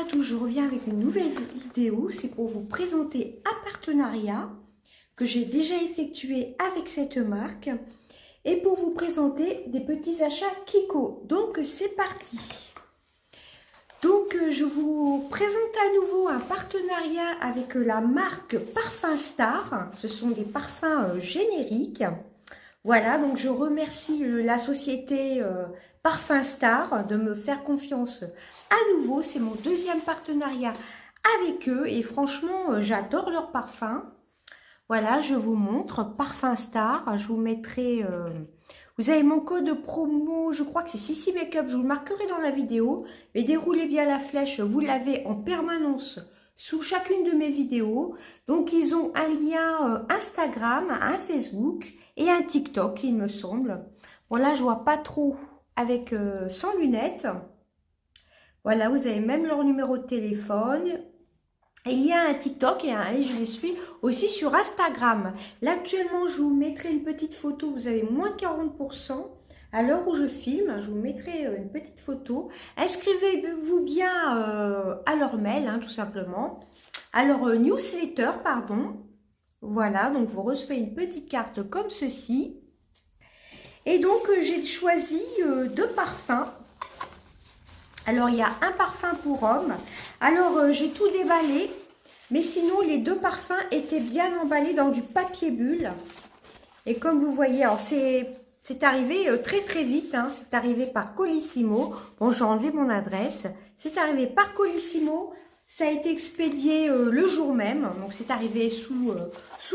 tous, je reviens avec une nouvelle vidéo. C'est pour vous présenter un partenariat que j'ai déjà effectué avec cette marque et pour vous présenter des petits achats Kiko. Donc c'est parti. Donc je vous présente à nouveau un partenariat avec la marque Parfum Star. Ce sont des parfums génériques. Voilà, donc je remercie la société Parfum Star de me faire confiance à nouveau. C'est mon deuxième partenariat avec eux et franchement, j'adore leurs parfums. Voilà, je vous montre Parfum Star. Je vous mettrai... vous avez mon code promo, je crois que c'est Sissi Makeup. Je vous le marquerai dans la vidéo. Mais déroulez bien la flèche, vous l'avez en permanence sous chacune de mes vidéos. Donc, ils ont un lien Instagram, un Facebook et un TikTok, il me semble. Voilà, je vois pas trop avec sans lunettes. Voilà, vous avez même leur numéro de téléphone. Et il y a un TikTok et je les suis aussi sur Instagram. Là, actuellement, je vous mettrai une petite photo. Vous avez moins de 40%. À l'heure où je filme, je vous mettrai une petite photo. Inscrivez-vous bien à leur mail, hein, tout simplement. À leur newsletter, pardon. Voilà, donc vous recevez une petite carte comme ceci. Et donc, j'ai choisi deux parfums. Alors, il y a un parfum pour homme. Alors, j'ai tout déballé. Mais sinon, les deux parfums étaient bien emballés dans du papier bulle. Et comme vous voyez, alors c'est arrivé très vite, hein. C'est arrivé par Colissimo. Bon, j'ai enlevé mon adresse. C'est arrivé par Colissimo. Ça a été expédié le jour même. Donc, c'est arrivé sous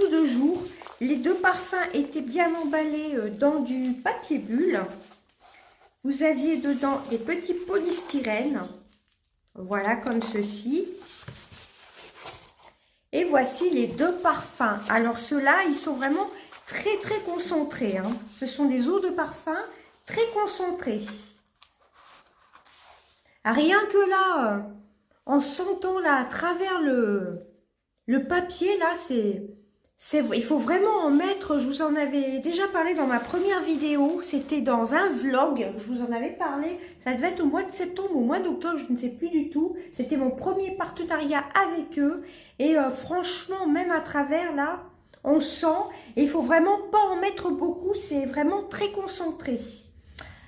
2 jours. Les deux parfums étaient bien emballés dans du papier bulle. Vous aviez dedans des petits polystyrènes. Voilà, comme ceci. Et voici les deux parfums. Alors, ceux-là, ils sont vraiment très concentrés, hein. Ce sont des eaux de parfum très concentrées. Rien que là, en sentant là à travers le papier, là, il faut vraiment en mettre. Je vous en avais déjà parlé dans ma première vidéo. C'était dans un vlog. Je vous en avais parlé. Ça devait être au mois de septembre, au mois d'octobre, je ne sais plus du tout. C'était mon premier partenariat avec eux. Et franchement, même à travers là, on sent. Et il faut vraiment pas en mettre beaucoup. C'est vraiment très concentré.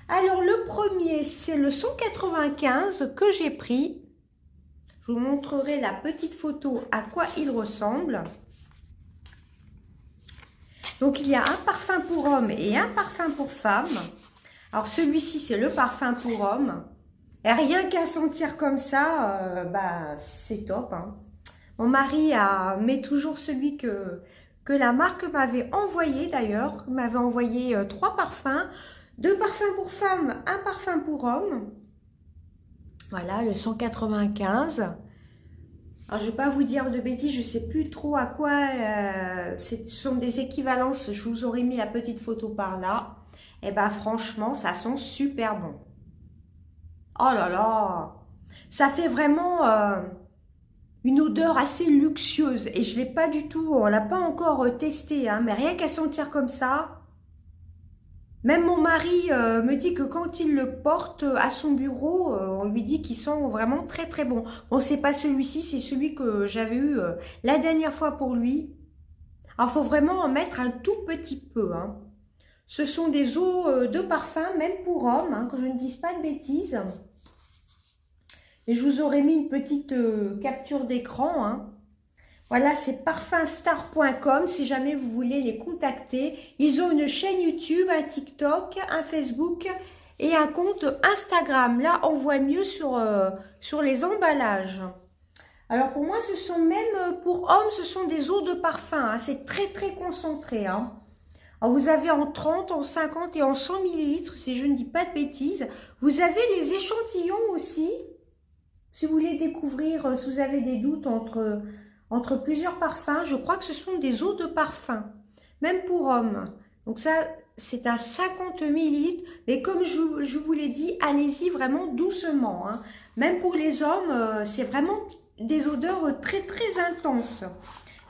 Alors le premier, c'est le 195 que j'ai pris. Je vous montrerai la petite photo à quoi il ressemble. Donc, il y a un parfum pour homme et un parfum pour femme. Alors, celui-ci, c'est le parfum pour homme. Et rien qu'à sentir comme ça, c'est top, hein. Mon mari met toujours celui que la marque m'avait envoyé, d'ailleurs. Il m'avait envoyé 3 parfums. 2 parfums pour femme, un parfum pour homme. Voilà, le 195. Alors, je ne vais pas vous dire de bêtises, je ne sais plus trop à quoi ce sont des équivalences. Je vous aurais mis la petite photo par là. Et bien, franchement, ça sent super bon. Oh là là! Ça fait vraiment une odeur assez luxueuse. Et je ne l'ai pas du tout, on ne l'a pas encore testé, hein, mais rien qu'à sentir comme ça. Même mon mari me dit que quand il le porte à son bureau, on lui dit qu'il sent vraiment très bon. Bon, c'est pas celui-ci, c'est celui que j'avais eu la dernière fois pour lui. Alors, il faut vraiment en mettre un tout petit peu, hein. Ce sont des eaux de parfum, même pour hommes, hein, que je ne dise pas de bêtises. Et je vous aurais mis une petite capture d'écran, hein. Voilà, c'est parfumstar.com si jamais vous voulez les contacter. Ils ont une chaîne YouTube, un TikTok, un Facebook et un compte Instagram. Là, on voit mieux sur les emballages. Alors, pour moi, ce sont même, pour hommes, ce sont des eaux de parfum, hein. C'est très concentré, hein. Alors, vous avez en 30, en 50 et en 100 ml, si je ne dis pas de bêtises. Vous avez les échantillons aussi. Si vous voulez découvrir, si vous avez des doutes entre plusieurs parfums, je crois que ce sont des eaux de parfum, même pour hommes. Donc ça, c'est à 50 ml. Mais comme je vous l'ai dit, allez-y vraiment doucement, hein. Même pour les hommes, c'est vraiment des odeurs très intenses.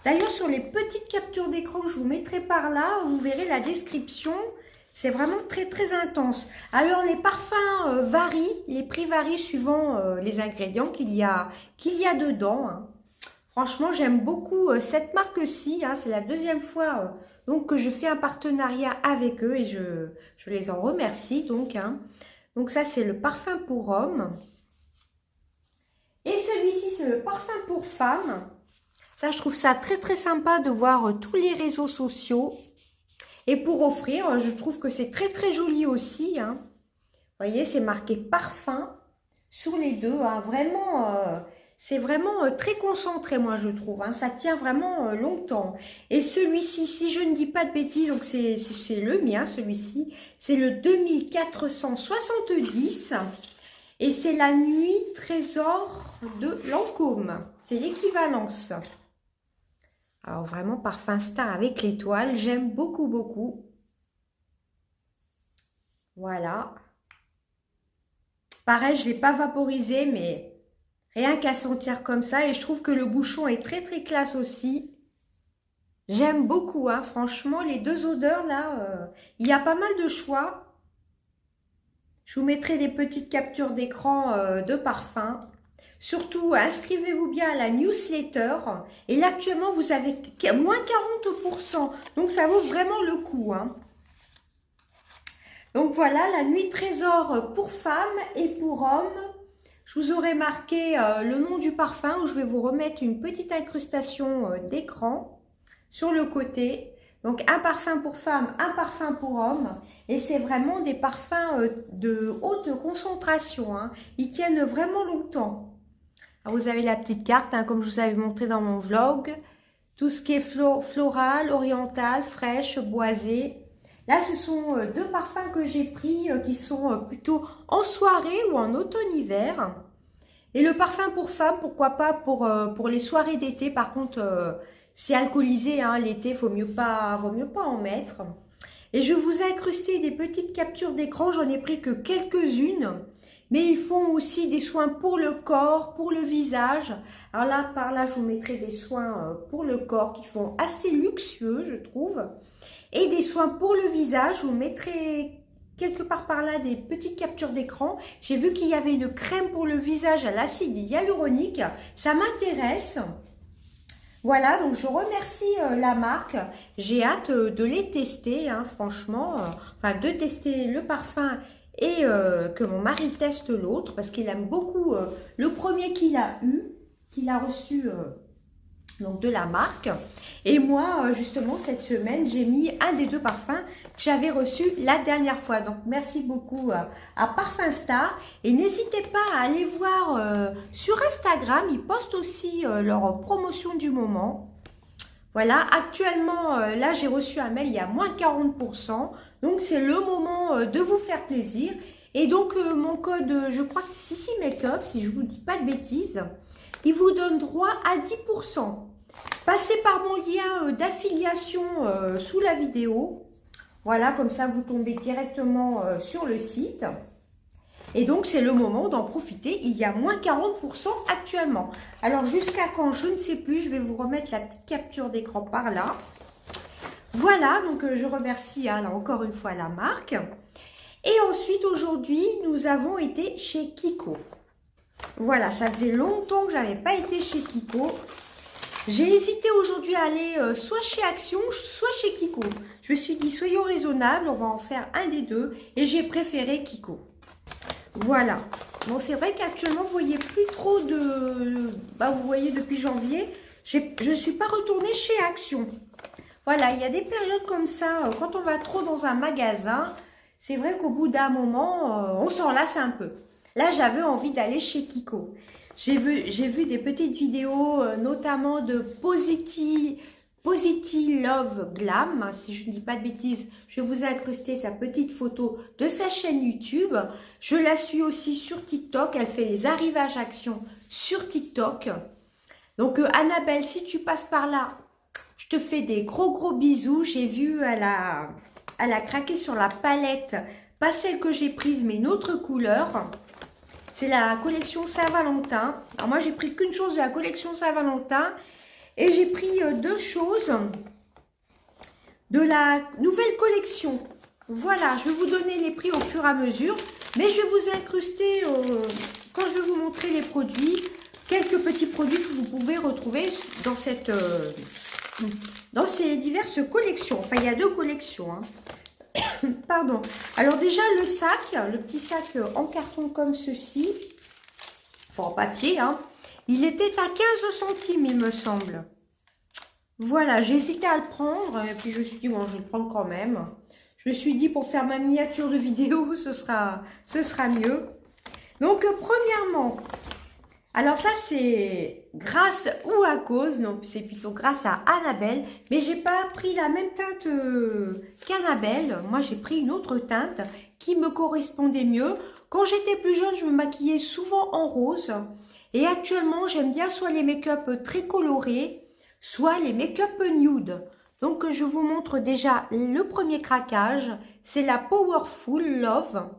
D'ailleurs, sur les petites captures d'écran que je vous mettrai par là, vous verrez la description. C'est vraiment très très intense. Alors les parfums varient, les prix varient suivant les ingrédients qu'il y a dedans, hein. Franchement, j'aime beaucoup cette marque-ci, hein. C'est la deuxième fois donc que je fais un partenariat avec eux et je les en remercie donc, hein. Donc ça c'est le parfum pour homme. Et celui-ci c'est le parfum pour femme. Ça je trouve ça très très sympa de voir tous les réseaux sociaux. Et pour offrir, je trouve que c'est très très joli aussi, hein. Vous voyez, c'est marqué parfum sur les deux, hein. Vraiment, c'est vraiment très concentré, moi je trouve, hein. Ça tient vraiment longtemps. Et celui-ci, si je ne dis pas de bêtises, donc c'est le mien, celui-ci, c'est le 2470. Et c'est la nuit trésor de Lancôme. C'est l'équivalence. Alors vraiment parfum star avec l'étoile, j'aime beaucoup beaucoup. Voilà. Pareil, je ne l'ai pas vaporisé, mais rien qu'à sentir comme ça. Et je trouve que le bouchon est très très classe aussi. J'aime beaucoup, hein, franchement, les deux odeurs là, il y a pas mal de choix. Je vous mettrai des petites captures d'écran de parfum. Surtout, inscrivez-vous bien à la newsletter. Et là, actuellement, vous avez moins 40%. Donc, ça vaut vraiment le coup, hein. Donc, voilà, la nuit trésor pour femmes et pour hommes. Je vous aurai marqué le nom du parfum où je vais vous remettre une petite incrustation d'écran sur le côté. Donc, un parfum pour femme, un parfum pour homme. Et c'est vraiment des parfums de haute concentration, hein. Ils tiennent vraiment longtemps. Alors, vous avez la petite carte, hein, comme je vous avais montré dans mon vlog. Tout ce qui est floral, oriental, fraîche, boisé. Là, ce sont deux parfums que j'ai pris qui sont plutôt en soirée ou en automne-hiver. Et le parfum pour femme, pourquoi pas pour les soirées d'été. Par contre, c'est alcoolisé, hein, l'été, vaut mieux pas en mettre. Et je vous ai incrusté des petites captures d'écran. J'en ai pris que quelques-unes. Mais ils font aussi des soins pour le corps, pour le visage. Alors là, par là, je vous mettrai des soins pour le corps qui font assez luxueux, je trouve. Et des soins pour le visage, je vous mettrai quelque part par là des petites captures d'écran. J'ai vu qu'il y avait une crème pour le visage à l'acide hyaluronique. Ça m'intéresse. Voilà, donc je remercie la marque. J'ai hâte de les tester, hein, franchement. Enfin, de tester le parfum et que mon mari teste l'autre parce qu'il aime beaucoup le premier qu'il a reçu donc de la marque. Et moi, justement, cette semaine, j'ai mis un des deux parfums que j'avais reçu la dernière fois. Donc, merci beaucoup à Parfum Star. Et n'hésitez pas à aller voir sur Instagram. Ils postent aussi leur promotion du moment. Voilà, actuellement, là, j'ai reçu un mail, il y a moins 40%. Donc, c'est le moment de vous faire plaisir. Et donc, mon code, je crois que c'est Sissi Makeup, si je ne vous dis pas de bêtises, il vous donne droit à 10%. Passez par mon lien d'affiliation sous la vidéo. Voilà, comme ça, vous tombez directement sur le site. Et donc, c'est le moment d'en profiter. Il y a moins 40% actuellement. Alors, jusqu'à quand, je ne sais plus. Je vais vous remettre la petite capture d'écran par là. Voilà, donc je remercie là, encore une fois la marque. Et ensuite, aujourd'hui, nous avons été chez Kiko. Voilà, ça faisait longtemps que je n'avais pas été chez Kiko. J'ai hésité aujourd'hui à aller soit chez Action, soit chez Kiko. Je me suis dit, soyons raisonnables, on va en faire un des deux. Et j'ai préféré Kiko. Voilà. Bon, c'est vrai qu'actuellement, vous voyez plus trop de... Bah, vous voyez, depuis janvier, je ne suis pas retournée chez Action. Voilà, il y a des périodes comme ça, quand on va trop dans un magasin, c'est vrai qu'au bout d'un moment, on s'en lasse un peu. Là, j'avais envie d'aller chez Kiko. J'ai vu des petites vidéos, notamment de Positive Love Glam. Si je ne dis pas de bêtises, je vous ai incrusté sa petite photo de sa chaîne YouTube. Je la suis aussi sur TikTok. Elle fait les arrivages actions sur TikTok. Donc, Annabelle, si tu passes par là, je te fais des gros bisous. J'ai vu, elle a craqué sur la palette. Pas celle que j'ai prise, mais une autre couleur. C'est la collection Saint-Valentin. Alors moi, j'ai pris qu'une chose de la collection Saint-Valentin. Et j'ai pris deux choses de la nouvelle collection. Voilà, je vais vous donner les prix au fur et à mesure, mais je vais vous incruster, quand je vais vous montrer les produits, quelques petits produits que vous pouvez retrouver dans dans ces diverses collections. Enfin, il y a 2 collections, hein. Pardon. Alors déjà, le sac, le petit sac en carton comme ceci, enfin en papier, hein, il était à 15 centimes, il me semble. Voilà, j'ai hésité à le prendre, et puis je me suis dit, bon, je vais le prendre quand même. Je me suis dit, pour faire ma miniature de vidéo, ce sera mieux. Donc, premièrement, alors ça, c'est grâce ou à cause, non, c'est plutôt grâce à Annabelle, mais j'ai pas pris la même teinte qu'Annabelle. Moi, j'ai pris une autre teinte qui me correspondait mieux. Quand j'étais plus jeune, je me maquillais souvent en rose. Et actuellement, j'aime bien soit les make-up très colorés, soit les make-up nude. Donc, je vous montre déjà le premier craquage. C'est la Powerful Love.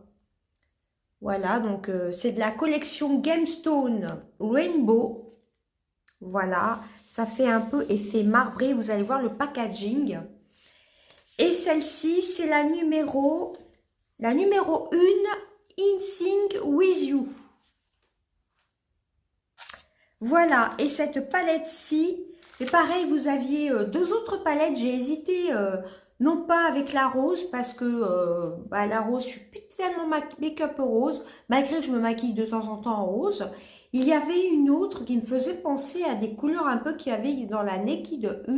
Voilà, donc c'est de la collection Gemstone Rainbow. Voilà, ça fait un peu effet marbré. Vous allez voir le packaging. Et celle-ci, c'est la numéro 1, In Sync With You. Voilà, et cette palette-ci, et pareil, vous aviez 2 autres palettes. J'ai hésité, non pas avec la rose, parce que la rose, je suis plus tellement make-up rose, malgré que je me maquille de temps en temps en rose. Il y avait une autre qui me faisait penser à des couleurs un peu qu'il y avait dans la Naked 1.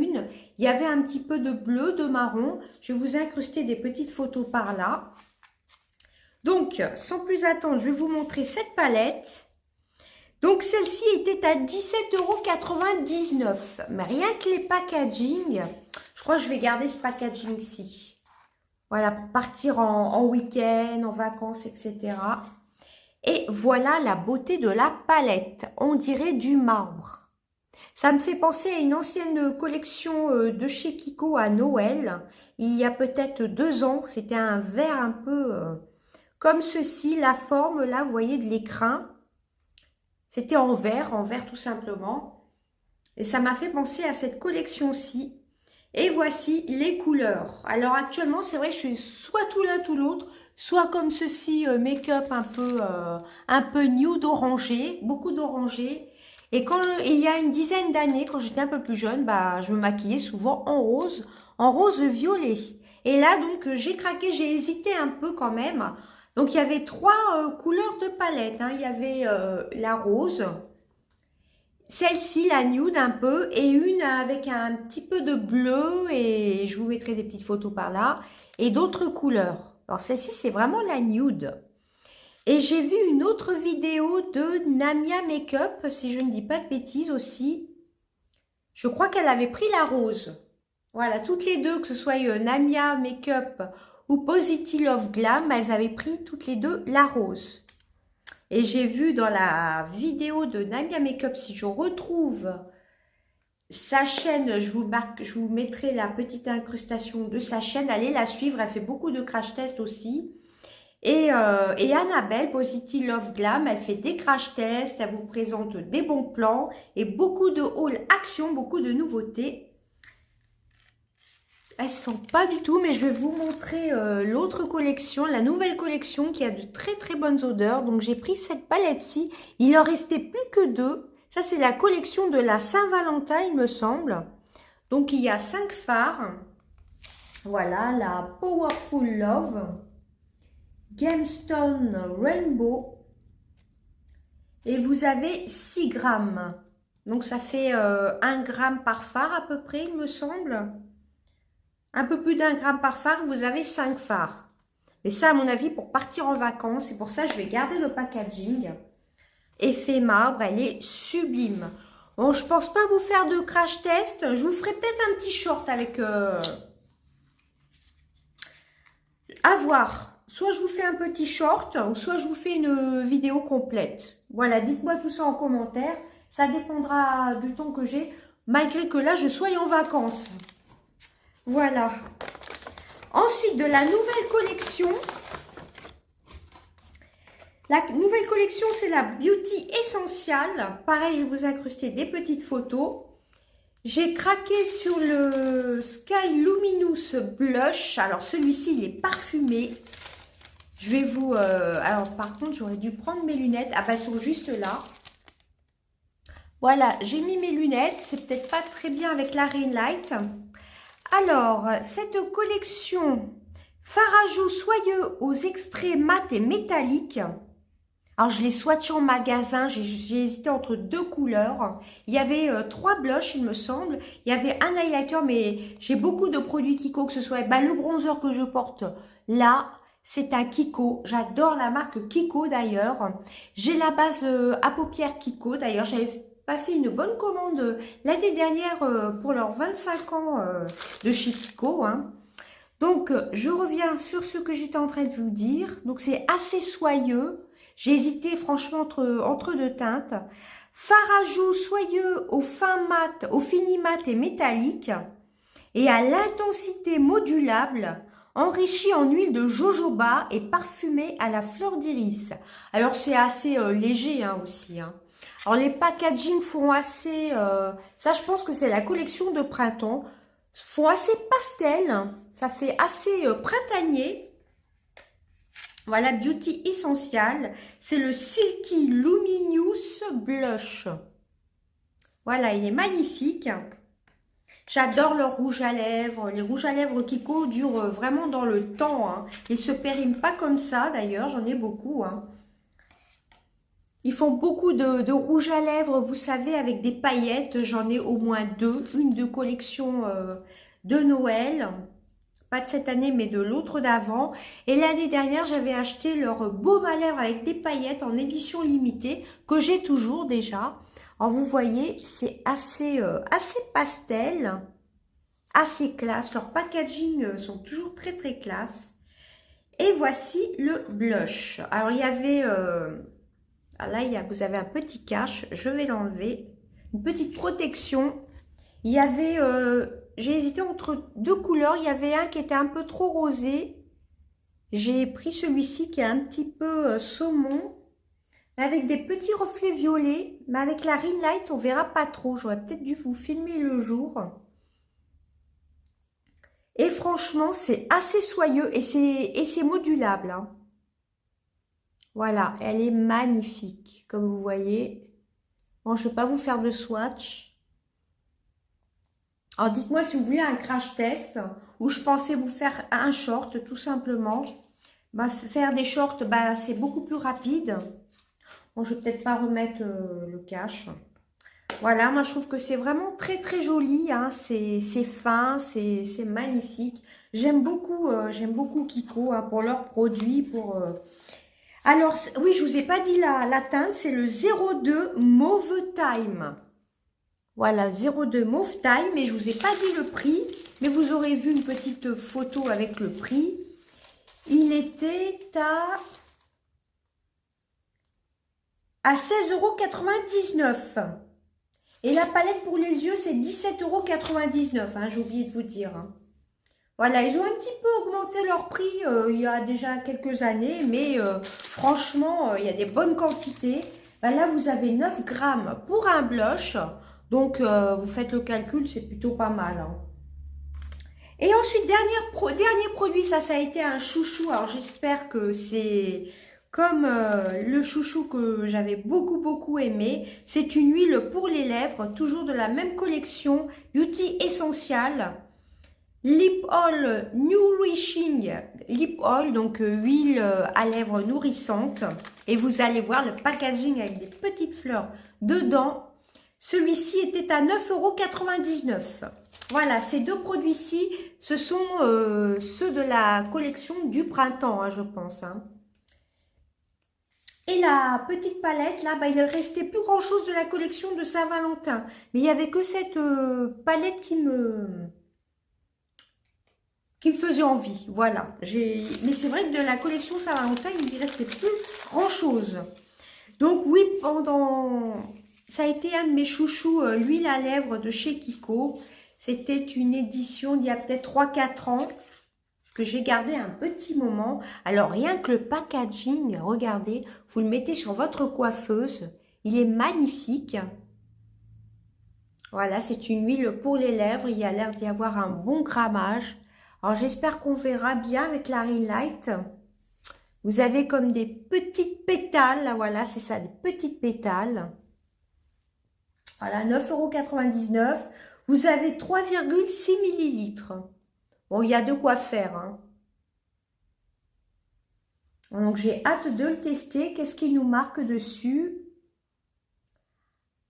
Il y avait un petit peu de bleu, de marron. Je vais vous incruster des petites photos par là. Donc, sans plus attendre, je vais vous montrer cette palette. Donc, celle-ci était à 17,99 €. Mais rien que les packaging, je crois que je vais garder ce packaging-ci. Voilà, pour partir en week-end, en vacances, etc. Et voilà la beauté de la palette. On dirait du marbre. Ça me fait penser à une ancienne collection de chez Kiko à Noël. Il y a peut-être 2 ans. C'était un vert un peu comme ceci. La forme, là, vous voyez, de l'écrin. C'était en vert tout simplement. Et ça m'a fait penser à cette collection-ci. Et voici les couleurs. Alors actuellement, c'est vrai que je suis soit tout l'un tout l'autre, soit comme ceci, make-up un peu nude orangé, beaucoup d'orangé. Et quand il y a une dizaine d'années, quand j'étais un peu plus jeune, bah je me maquillais souvent en rose violet. Et là donc j'ai craqué, j'ai hésité un peu quand même. Donc, il y avait 3 couleurs de palette, hein. Il y avait la rose, celle-ci, la nude un peu, et une avec un petit peu de bleu, et je vous mettrai des petites photos par là, et d'autres couleurs. Alors, celle-ci, c'est vraiment la nude. Et j'ai vu une autre vidéo de Namia Makeup, si je ne dis pas de bêtises aussi. Je crois qu'elle avait pris la rose. Voilà, toutes les deux, que ce soit Namia Makeup ou Positive Love Glam, elles avaient pris toutes les deux la rose. Et j'ai vu dans la vidéo de Namia Makeup, si je retrouve sa chaîne, je vous mettrai la petite incrustation de sa chaîne. Allez la suivre, elle fait beaucoup de crash tests aussi. Et Annabelle, Positive Love Glam, elle fait des crash tests, elle vous présente des bons plans et beaucoup de haul action, beaucoup de nouveautés. Elles sont pas du tout, mais je vais vous montrer l'autre collection, la nouvelle collection qui a de très très bonnes odeurs. Donc j'ai pris cette palette-ci, il en restait plus que 2. Ça c'est la collection de la Saint-Valentin, il me semble. Donc il y a 5 fards. Voilà, la Powerful Love, Gemstone Rainbow. Et vous avez 6 grammes. Donc ça fait 1 gramme par fard à peu près, il me semble. Un peu plus d'1 gramme par fard, vous avez 5 fards. Mais ça, à mon avis, pour partir en vacances, c'est pour ça que je vais garder le packaging. Effet marbre, elle est sublime. Bon, je pense pas vous faire de crash test. Je vous ferai peut-être un petit short avec... À voir. Soit je vous fais un petit short, ou soit je vous fais une vidéo complète. Voilà, dites-moi tout ça en commentaire. Ça dépendra du temps que j'ai, malgré que là, je sois en vacances. Voilà. Ensuite, de la nouvelle collection. La nouvelle collection, c'est la Beauty Essential. Pareil, je vais vous incruster des petites photos. J'ai craqué sur le Sky Luminous Blush. Alors celui-ci, il est parfumé. Je vais vous... alors par contre, j'aurais dû prendre mes lunettes. Ah bah, elles sont juste là. Voilà, j'ai mis mes lunettes. C'est peut-être pas très bien avec la ring light. Alors, cette collection Farajou soyeux aux extraits mat et métalliques. Alors, je l'ai swatché en magasin, j'ai hésité entre deux couleurs. Il y avait 3 blushs, il me semble. Il y avait un highlighter, mais j'ai beaucoup de produits Kiko, que ce soit le bronzer que je porte là, c'est un Kiko. J'adore la marque Kiko d'ailleurs. J'ai la base à paupières Kiko d'ailleurs. J'avais passé une bonne commande l'année dernière pour leurs 25 ans de chez Kiko. Hein. Donc, je reviens sur ce que j'étais en train de vous dire. Donc, c'est assez soyeux. J'ai hésité franchement entre deux teintes. Farajou soyeux au fin mat, au fini mat et métallique. Et à l'intensité modulable, enrichi en huile de jojoba et parfumé à la fleur d'iris. Alors, c'est assez léger hein, aussi. Hein. Alors, les packaging font assez... ça, je pense que c'est la collection de printemps. Font assez pastel. Ça fait assez printanier. Voilà, Beauty Essential. C'est le Silky Luminous Blush. Voilà, il est magnifique. J'adore leur rouge à lèvres. Les rouges à lèvres Kiko durent vraiment dans le temps. Hein. Ils ne se périment pas comme ça, d'ailleurs. J'en ai beaucoup. Hein. Ils font beaucoup de rouge à lèvres, vous savez, avec des paillettes. J'en ai au moins 2. Une de collection de Noël. Pas de cette année, mais de l'autre d'avant. Et l'année dernière, j'avais acheté leur baume à lèvres avec des paillettes en édition limitée, que j'ai toujours déjà. Alors, vous voyez, c'est assez pastel, assez classe. Leurs packaging sont toujours très, très classe. Et voici le blush. Alors, il y avait... là, vous avez un petit cache. Je vais l'enlever. Une petite protection. Il y avait... j'ai hésité entre deux couleurs. Il y avait un qui était un peu trop rosé. J'ai pris celui-ci qui est un petit peu saumon. Avec des petits reflets violets. Mais avec la ring light, on verra pas trop. J'aurais peut-être dû vous filmer le jour. Et franchement, c'est assez soyeux. Et c'est modulable. Hein. Voilà, elle est magnifique. Comme vous voyez. Bon, je ne vais pas vous faire de swatch. Alors, dites-moi si vous voulez un crash test ou je pensais vous faire un short, tout simplement. Bah, faire des shorts, bah, c'est beaucoup plus rapide. Bon, je vais peut-être pas remettre le cache. Voilà, moi, je trouve que c'est vraiment très, très joli. Hein. C'est fin, c'est magnifique. J'aime beaucoup Kiko hein, pour leurs produits. Alors, oui, je vous ai pas dit la teinte, c'est le 02 Mauve Time. Voilà, 02 Mauve Time, et je vous ai pas dit le prix, mais vous aurez vu une petite photo avec le prix. Il était à 16,99 €. Et la palette pour les yeux, c'est 17,99 €, hein, j'ai oublié de vous dire. Hein. Voilà, ils ont un petit peu augmenté leur prix il y a déjà quelques années, mais franchement, il y a des bonnes quantités. Ben là, vous avez 9 grammes pour un blush. Donc, vous faites le calcul, c'est plutôt pas mal. Hein. Et ensuite, dernier produit, ça a été un chouchou. Alors, j'espère que c'est comme le chouchou que j'avais beaucoup aimé. C'est une huile pour les lèvres, toujours de la même collection, Beauty Essential. Lip Oil Nourishing Lip Oil, donc huile à lèvres nourrissante. Et vous allez voir le packaging avec des petites fleurs dedans. Celui-ci était à 9,99 €. Voilà, ces deux produits-ci, ce sont ceux de la collection du printemps, hein, je pense. Hein. Et la petite palette, là, bah, il ne restait plus grand-chose de la collection de Saint-Valentin. Mais il n'y avait que cette palette qui me faisait envie. Voilà. Mais c'est vrai que de la collection Saint-Valentin, il ne restait plus grand-chose. Donc oui, ça a été un de mes chouchous, l'huile à lèvres de chez Kiko. C'était une édition d'il y a peut-être 3-4 ans que j'ai gardé un petit moment. Alors rien que le packaging, regardez, vous le mettez sur votre coiffeuse. Il est magnifique. Voilà, c'est une huile pour les lèvres. Il y a l'air d'y avoir un bon grammage. Alors, j'espère qu'on verra bien avec la Ring Light. Vous avez comme des petites pétales. Là, voilà, c'est ça, des petites pétales. Voilà, 9,99 €. Vous avez 3,6 millilitres. Bon, il y a de quoi faire, hein. Donc, j'ai hâte de le tester. Qu'est-ce qui nous marque dessus?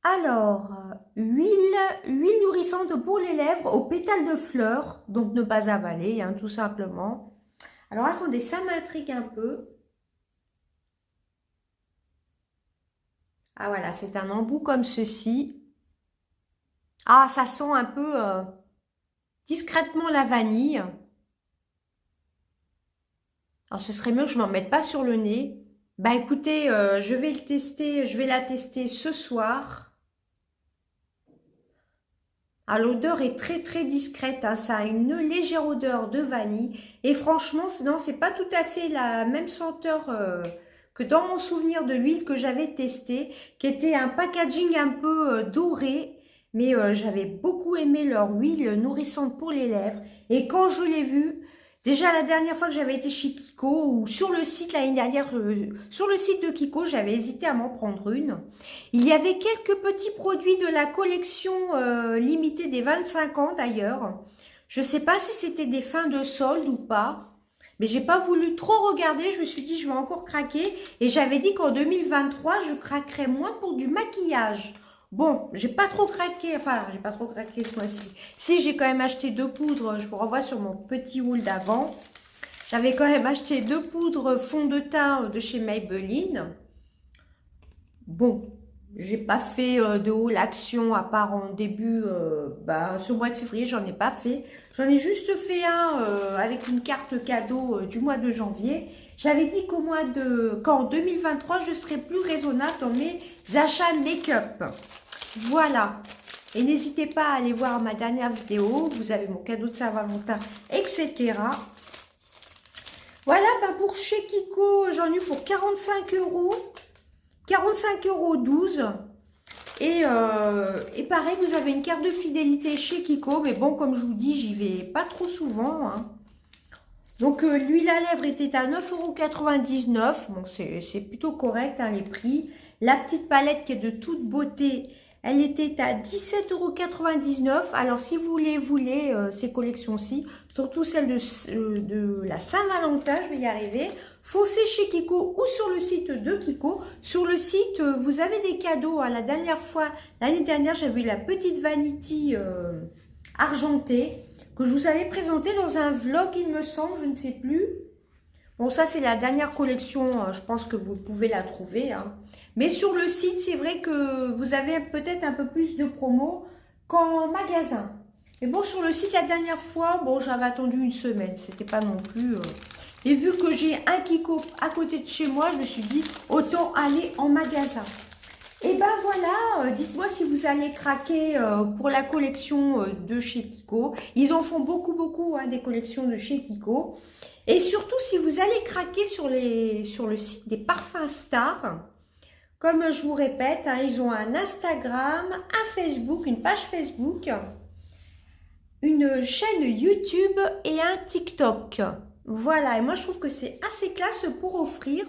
Alors, huile nourrissante pour les lèvres aux pétales de fleurs. Donc, ne pas avaler, hein, tout simplement. Alors, attendez, ça m'intrigue un peu. Ah, voilà, c'est un embout comme ceci. Ah, ça sent un peu discrètement la vanille. Alors, ce serait mieux que je m'en mette pas sur le nez. Bah, écoutez, je vais le tester, je vais la tester ce soir. Ah, l'odeur est très très discrète, hein, ça a une légère odeur de vanille. Et franchement, non, c'est pas tout à fait la même senteur que dans mon souvenir de l'huile que j'avais testée, qui était un packaging un peu doré. Mais j'avais beaucoup aimé leur huile nourrissante pour les lèvres. Et quand je l'ai vue, déjà la dernière fois que j'avais été chez Kiko, ou sur le site l'année dernière, sur le site de Kiko, j'avais hésité à m'en prendre une. Il y avait quelques petits produits de la collection limitée des 25 ans d'ailleurs. Je ne sais pas si c'était des fins de solde ou pas. Mais j'ai pas voulu trop regarder, je me suis dit je vais encore craquer. Et j'avais dit qu'en 2023, je craquerais moins pour du maquillage. Bon, j'ai pas trop craqué, enfin, j'ai pas trop craqué ce mois-ci. Si, j'ai quand même acheté 2 poudres, je vous renvoie sur mon petit haul d'avant. J'avais quand même acheté 2 poudres fond de teint de chez Maybelline. Bon, j'ai pas fait de haul action à part en début, ce mois de février, j'en ai pas fait. J'en ai juste fait un avec une carte cadeau du mois de janvier. J'avais dit qu'en 2023, je serais plus raisonnable dans mes achats make-up. Voilà. Et n'hésitez pas à aller voir ma dernière vidéo. Vous avez mon cadeau de Saint-Valentin, etc. Voilà, pour chez Kiko, j'en ai eu pour 45 €. 45,12 €. Et pareil, vous avez une carte de fidélité chez Kiko. Mais bon, comme je vous dis, j'y vais pas trop souvent, hein. Donc, l'huile à lèvres était à 9,99 €. Bon, c'est plutôt correct, hein, les prix. La petite palette qui est de toute beauté, elle était à 17,99 €. Alors, si vous voulez ces collections-ci, surtout celle de la Saint-Valentin, je vais y arriver, foncez chez Kiko ou sur le site de Kiko. Sur le site, vous avez des cadeaux. La dernière fois, l'année dernière, j'avais eu la petite vanity argentée que je vous avais présentée dans un vlog, il me semble, je ne sais plus. Bon, ça, c'est la dernière collection. Je pense que vous pouvez la trouver, hein. Mais sur le site, c'est vrai que vous avez peut-être un peu plus de promos qu'en magasin. Mais bon, sur le site, la dernière fois, bon, j'avais attendu une semaine. C'était pas non plus... Et vu que j'ai un Kiko à côté de chez moi, je me suis dit, autant aller en magasin. Et ben voilà, dites-moi si vous allez craquer pour la collection de chez Kiko. Ils en font beaucoup, beaucoup, hein, des collections de chez Kiko. Et surtout, si vous allez craquer sur le site des parfums stars, comme je vous répète, hein, ils ont un Instagram, un Facebook, une page Facebook, une chaîne YouTube et un TikTok. Voilà, et moi je trouve que c'est assez classe pour offrir.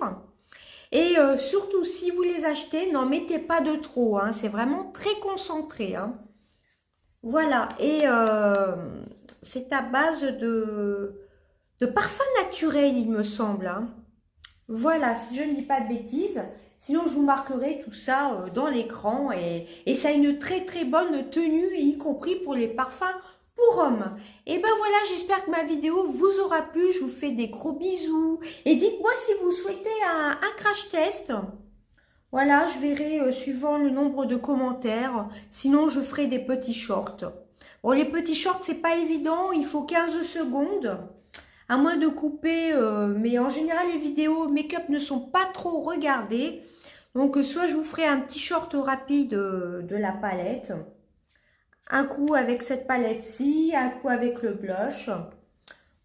Et surtout, si vous les achetez, n'en mettez pas de trop, hein, c'est vraiment très concentré, hein. Voilà, et c'est à base de parfum naturel, il me semble, hein. Voilà, si je ne dis pas de bêtises. Sinon, je vous marquerai tout ça dans l'écran. Et ça a une très très bonne tenue, y compris pour les parfums pour hommes. Et ben voilà, j'espère que ma vidéo vous aura plu. Je vous fais des gros bisous. Et dites-moi si vous souhaitez un crash test. Voilà, je verrai suivant le nombre de commentaires. Sinon, je ferai des petits shorts. Bon, les petits shorts, c'est pas évident. Il faut 15 secondes. À moins de couper, mais en général, les vidéos make-up ne sont pas trop regardées. Donc, soit je vous ferai un petit short rapide de la palette. Un coup avec cette palette-ci, un coup avec le blush.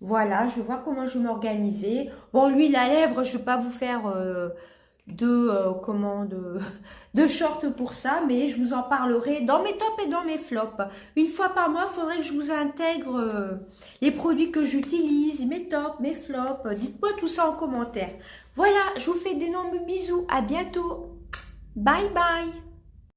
Voilà, je vais voir comment je vais m'organiser. Bon, l'huile à lèvres, je ne vais pas vous faire de shorts pour ça, mais je vous en parlerai dans mes tops et dans mes flops. Une fois par mois, il faudrait que je vous intègre les produits que j'utilise, mes tops, mes flops. Dites-moi tout ça en commentaire. Voilà, je vous fais d'énormes bisous. À bientôt. Bye bye.